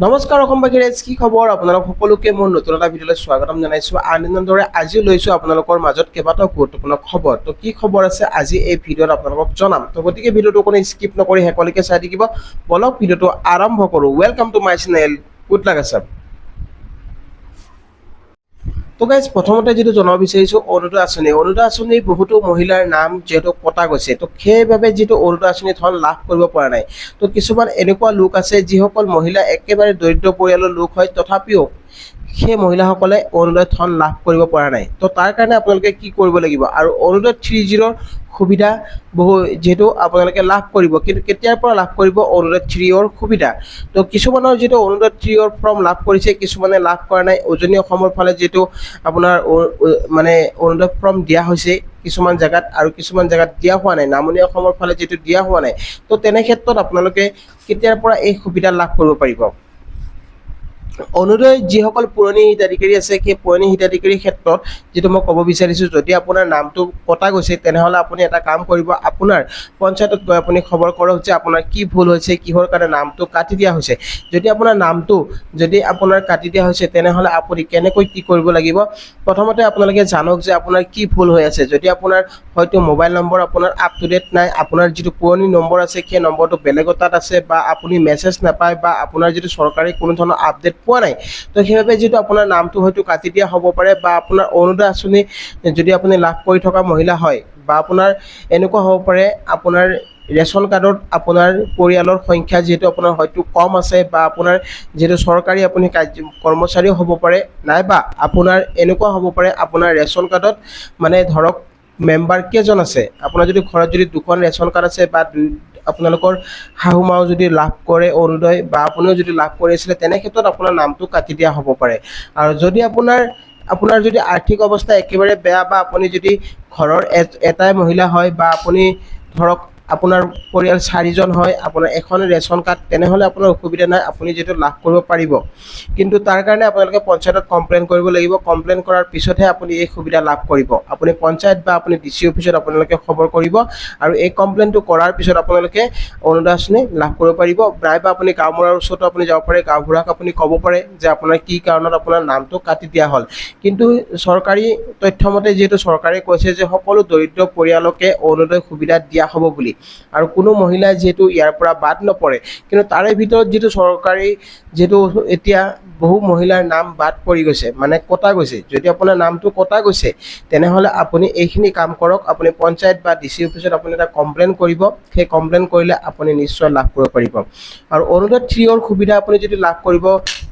নমস্কাৰ অসমবাসী ৰাইজ, কি খবৰ? আপোনালোক সকলোকে মোৰ নতুন এটা ভিডিঅ'লৈ স্বাগতম জনাইছোঁ। আন দিনৰ দৰে আজি লৈছোঁ আপোনালোকৰ মাজত কেইবাটাও গুৰুত্বপূৰ্ণ খবৰ। তো কি খবৰ আছে আজি এই ভিডিঅ'ত আপোনালোকক জনাম। তো গতিকে ভিডিঅ'টো কোনো স্কিপ নকৰি শেষলৈকে চাই থাকিব। বলক ভিডিঅ'টো আৰম্ভ কৰোঁ। Welcome to my channel, good luck Assam. তো গাইজ প্ৰথমতে যিটো জনাব বিচাৰিছোঁ অৰুণোদয় আঁচনি বহুতো মহিলাৰ নাম যিহেতু কটা গৈছে, তো সেইবাবে যিটো অৰুণোদয় আঁচনি ধন লাভ কৰিব পৰা নাই। তো কিছুমান এনেকুৱা লোক আছে যিসকল মহিলা একেবাৰে দৰিদ্ৰ পৰিয়ালৰ লোক হয়, তথাপিও সেই মহিলাসকলে অৰুণোদয় ধন লাভ কৰিব পৰা নাই। তো তাৰ কাৰণে আপোনালোকে কি কৰিব লাগিব, আৰু অৰুণোদয় 3.0 সুবিধা যিহেতু আপোনালোকে লাভ কৰিব, কিন্তু কেতিয়াৰ পৰা লাভ কৰিব অৰুণোদয় 3ৰ সুবিধা। তো কিছুমানৰ যিটো অৰুণোদয় 3ৰ ফৰ্ম লাভ কৰিছে, কিছুমানে লাভ কৰা নাই। উজনি অসমৰ ফালে যিটো আপোনাৰ মানে অৰুণোদয় ফৰ্ম দিয়া হৈছে কিছুমান জেগাত, আৰু কিছুমান জেগাত দিয়া হোৱা নাই। নামনি অসমৰ ফালে যিটো দিয়া হোৱা নাই, তো তেনে ক্ষেত্ৰত আপোনালোকে কেতিয়াৰ পৰা এই সুবিধা লাভ কৰিব পাৰিব। অৰুণোদয় যিসকল পুৰণি হিতাধিকাৰী আছে, সেই পুৰণি হিতাধিকাৰীৰ ক্ষেত্ৰত যিটো মই ক'ব বিচাৰিছোঁ, যদি আপোনাৰ নামটো কটা গৈছে তেনেহ'লে আপুনি এটা কাম কৰিব, আপোনাৰ পঞ্চায়তত গৈ আপুনি খবৰ কৰক যে আপোনাৰ কি ভুল হৈছে, কিহৰ কাৰণে নামটো কাটি দিয়া হৈছে। যদি আপোনাৰ নামটো কাটি দিয়া হৈছে, তেনেহ'লে আপুনি কেনেকৈ কি কৰিব লাগিব। প্ৰথমতে আপোনালোকে জানক যে আপোনাৰ কি ভুল হৈ আছে। যদি আপোনাৰ হয়তো মোবাইল নম্বৰ আপোনাৰ আপ টু ডেট নাই, আপোনাৰ যিটো পুৰণি নম্বৰ আছে সেই নম্বৰটো বেলেগৰ তাত আছে, বা আপুনি মেছেজ নাপায়, বা আপোনাৰ যিটো চৰকাৰী কোনো ধৰণৰ আপডেট পোৱা নাই, তো সেইবাবে যিটো আপোনাৰ নামটো হয়তো কাটি দিয়া হ'ব পাৰে। বা আপোনাৰ অৰুণোদয় আঁচনি যদি আপুনি লাভ কৰি থকা মহিলা হয়, বা আপোনাৰ এনেকুৱা হ'ব পাৰে আপোনাৰ ৰেচন কাৰ্ডত আপোনাৰ পৰিয়ালৰ সংখ্যা যিহেতু আপোনাৰ হয়তো কম আছে, বা আপোনাৰ যিহেতু চৰকাৰী আপুনি কৰ্মচাৰীও হ'ব পাৰে, নাইবা আপোনাৰ এনেকুৱা হ'ব পাৰে আপোনাৰ ৰেচন কাৰ্ডত মানে ধৰক মেম্বাৰ কেইজন আছে। আপোনাৰ যদি ঘৰত যদি দুখন ৰেচন কাৰ্ড আছে, বা আপোনালোকৰ শাহু মাও যদি লাভ কৰে অৰুণোদয়, বা আপুনিও যদি লাভ কৰি আছিলে, তেনে ক্ষেত্ৰত আপোনাৰ নামটো কাটি দিয়া হ'ব পাৰে। আৰু যদি আপোনাৰ যদি আৰ্থিক অৱস্থা একেবাৰে বেয়া, বা আপুনি যদি ঘৰৰ এটাই মহিলা হয়, বা আপুনি ধৰক আপোনাৰ পৰিয়াল 4জন হয়, আপোনাৰ এখন ৰেচন কাৰ্ড, তেনেহ'লে আপোনাৰ অসুবিধা নাই, আপুনি যিটো লাভ কৰিব পাৰিব। কিন্তু তাৰ কাৰণে আপোনালোকে পঞ্চায়তত কমপ্লেইন কৰিব লাগিব। কমপ্লেইন কৰাৰ পিছতহে আপুনি এই সুবিধা লাভ কৰিব। আপুনি পঞ্চায়ত বা আপুনি DC অফিচত আপোনালোকে খবৰ কৰিব, আৰু এই কমপ্লেইনটো কৰাৰ পিছত আপোনালোকে অৰুণোদয় আঁচনি লাভ কৰিব পাৰিব। নাইবা আপুনি গাঁওবুঢ়াৰ ওচৰতো আপুনি যাব পাৰে, গাঁওবুঢ়াক আপুনি ক'ব পাৰে যে আপোনাৰ কি কাৰণত আপোনাৰ নামটো কাটি দিয়া হ'ল। কিন্তু চৰকাৰী তথ্যমতে যিহেতু চৰকাৰে কৈছে যে সকলো দৰিদ্ৰ পৰিয়ালকে অৰুণোদয় সুবিধা দিয়া হ'ব বুলি, আৰু কোনো মহিলাই যিহেতু ইয়াৰ পৰা বাদ নপৰে। কিন্তু তাৰে ভিতৰত যিহেতু এতিয়া বহু মহিলাৰ নাম বাদ পৰি গৈছে, মানে কটা গৈছে। যদি আপোনাৰ নামটো কটা গৈছে, তেনেহ'লে আপুনি এইখিনি কাম কৰক। আপুনি পঞ্চায়ত বা DC অফিচত আপুনি এটা কমপ্লেইন কৰিব। সেই কমপ্লেইন কৰিলে আপুনি নিশ্চয় লাভ কৰিব পাৰিব। আৰু অৰুণোদয় 3ৰ সুবিধা আপুনি যদি লাভ কৰিব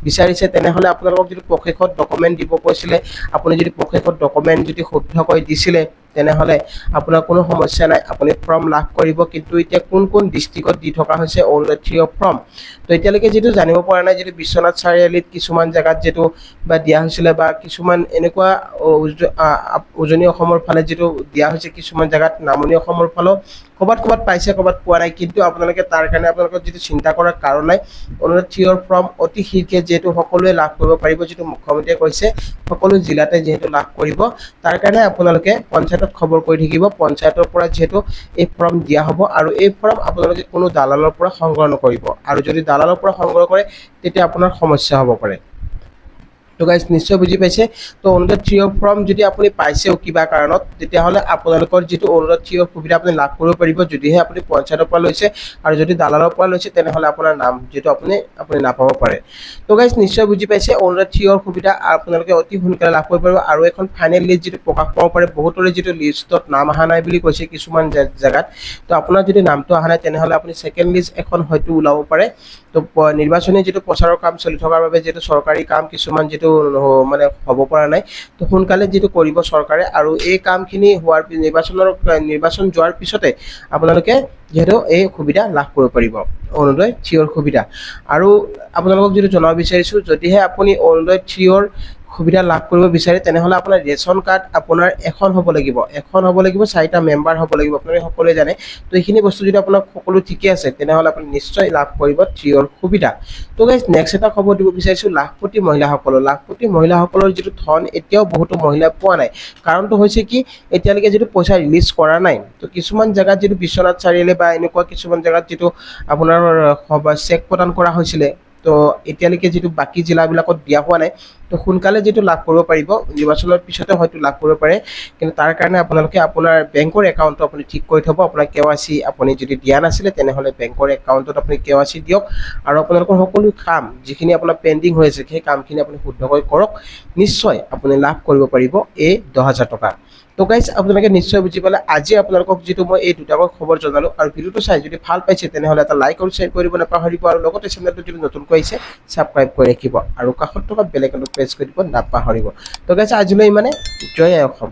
বিচাৰিছে, তেনেহ'লে আপোনালোকক যদি প্ৰশেষত ডকুমেণ্ট দিব কৈছিলে, আপুনি যদি প্ৰশেষত ডকুমেণ্ট যদি শুদ্ধকৈ দিছিলে, তেনেহ'লে আপোনাৰ কোনো সমস্যা নাই, আপুনি ফৰ্ম লাভ কৰিব। কিন্তু এতিয়া কোন কোন ডিষ্ট্ৰিক্টত দি থকা হৈছে অৰুণোদয় 3ৰ ফৰ্ম, তো এতিয়ালৈকে যিটো জানিব পৰা নাই। যিটো বিশ্বনাথ চাৰিআলিত কিছুমান জেগাত যিটো বা দিয়া হৈছিলে, বা কিছুমান এনেকুৱা উজনি অসমৰ ফালে যিটো দিয়া হৈছে, কিছুমান জেগাত নামনি অসমৰ ফালেও ক'ৰবাত পাইছে, ক'ৰবাত পোৱা নাই। কিন্তু আপোনালোকে তাৰ কাৰণে আপোনালোকৰ যিটো চিন্তা কৰাৰ কাৰণ নাই। অৰুণোদয় 3ৰ ফৰ্ম অতি শীঘ্ৰে যিহেতু সকলোৱে লাভ কৰিব পাৰিব, যিটো মুখ্যমন্ত্ৰীয়ে কৈছে সকলো জিলাতে যিহেতু লাভ কৰিব, তাৰ কাৰণে আপোনালোকে পঞ্চায়তত খবৰ কৰি থাকিব। পঞ্চায়তৰ পৰা যিহেতু এই ফৰ্ম দিয়া হ'ব, আৰু এই ফৰ্ম আপোনালোকে কোনো দালালৰ পৰা সংগ্ৰহ নকৰিব। আৰু যদি দালালৰ পৰা সংগ্ৰহ কৰে, তেতিয়া আপোনাৰ সমস্যা হ'ব পাৰে। তো গাইজ নিশ্চয় বুজি পাইছে। তো অৰুণোদয় 3ৰ ফৰ্ম যদি আপুনি পাইছেও কিবা কাৰণত, তেতিয়াহ'লে আপোনালোকৰ যিটো অৰুণোদয় 3ৰ সুবিধা আপুনি লাভ কৰিব পাৰিব, যদিহে আপুনি পঞ্চায়তৰ পৰা লৈছে। আৰু যদি দালালৰ পৰা লৈছে, তেনেহ'লে আপোনাৰ নাম যিটো আপুনি নাপাব পাৰে। তো গাইজ নিশ্চয় বুজি পাইছে। অৰুণোদয় 3ৰ সুবিধা আপোনালোকে অতি সোনকালে লাভ কৰিব পাৰিব। আৰু এখন ফাইনেল লিষ্ট যিটো প্ৰকাশ পাব পাৰে, বহুতৰে যিটো লিষ্টত নাম অহা নাই বুলি কৈছে কিছুমান জেগাত, তো আপোনাৰ যদি নামটো অহা নাই, তেনেহ'লে আপুনি ছেকেণ্ড লিষ্ট এখন হয়তো ওলাব পাৰে। তো নিৰ্বাচনী যিটো প্ৰচাৰৰ কাম চলি থকাৰ বাবে যিহেতু চৰকাৰী কাম কিছুমান যিটো মানে হ'ব পৰা নাই, তো সোনকালে যিটো কৰিব চৰকাৰে। আৰু এই কামখিনি হোৱাৰ নিৰ্বাচন যোৱাৰ পিছতে আপোনালোকে যিহেতু এই সুবিধা লাভ কৰিব পাৰিব, অৰুণোদয় 3ৰ সুবিধা। আৰু আপোনালোকক যিটো জনাব বিচাৰিছোঁ, যদিহে আপুনি অৰুণোদয় 3ৰ সুবিধা লাভ কৰিব বিচাৰে, তেনেহ'লে আপোনাৰ ৰেচন কাৰ্ড আপোনাৰ এখন হ'ব লাগিব, 4টা মেম্বাৰ হ'ব লাগিব, আপোনালোকে সকলোৱে জানে। তো এইখিনি বস্তু যদি আপোনাৰ সকলো ঠিকে আছে, তেনেহ'লে আপুনি নিশ্চয় লাভ কৰিব 3ৰ সুবিধা। তো গাইজ নেক্সট এটা খবৰ দিব বিচাৰিছোঁ লাখপতি মহিলাসকলৰ যিটো ধন এতিয়াও বহুতো মহিলাই পোৱা নাই। কাৰণটো হৈছে কি, এতিয়ালৈকে যিটো পইচা ৰিলিজ কৰা নাই। তো কিছুমান জেগাত যিটো বিশ্বনাথ চাৰিআলি বা এনেকুৱা কিছুমান জেগাত যিটো আপোনাৰ চেক প্ৰদান কৰা হৈছিলে, তো এতিয়ালৈকে যিটো বাকী জিলাবিলাকত দিয়া হোৱা নাই, তো সোনকালে যিটো লাভ কৰিব পাৰিব, নিৰ্বাচনৰ পিছতে হয়তো লাভ কৰিব পাৰে। কিন্তু তাৰ কাৰণে আপোনালোকে আপোনাৰ বেংকৰ একাউণ্টটো আপুনি ঠিক কৰি থ'ব। আপোনাৰ KYC আপুনি যদি দিয়া নাছিলে তেনেহ'লে বেংকৰ একাউণ্টত আপুনি KYC দিয়ক, আৰু আপোনালোকৰ সকলো কাম যিখিনি আপোনাৰ পেণ্ডিং হৈ আছে সেই কামখিনি আপুনি শুদ্ধকৈ কৰক। নিশ্চয় আপুনি লাভ কৰিব পাৰিব এই 10,000 টকা। তো গাইজ, আপোনালোকে নিশ্চয় বুজি পালে। আজি আপোনালোকক যিটো মই এই দুটাকৈ খবৰ জনালোঁ, আৰু ভিডিঅ'টো চাই যদি ভাল পাইছে তেনেহ'লে এটা লাইক আৰু শ্বেয়াৰ কৰিব নাপাহৰিব, আৰু লগতে চেনেলটো যদি নতুনকৈ আহিছে ছাবস্ক্ৰাইব কৰি ৰাখিব, আৰু কাষত থকা বেল আইকনটো প্ৰেছ কৰি দিব নাপাহৰিব। তো গাইজ, আজিলৈ ইমানে। জয় আই অসম।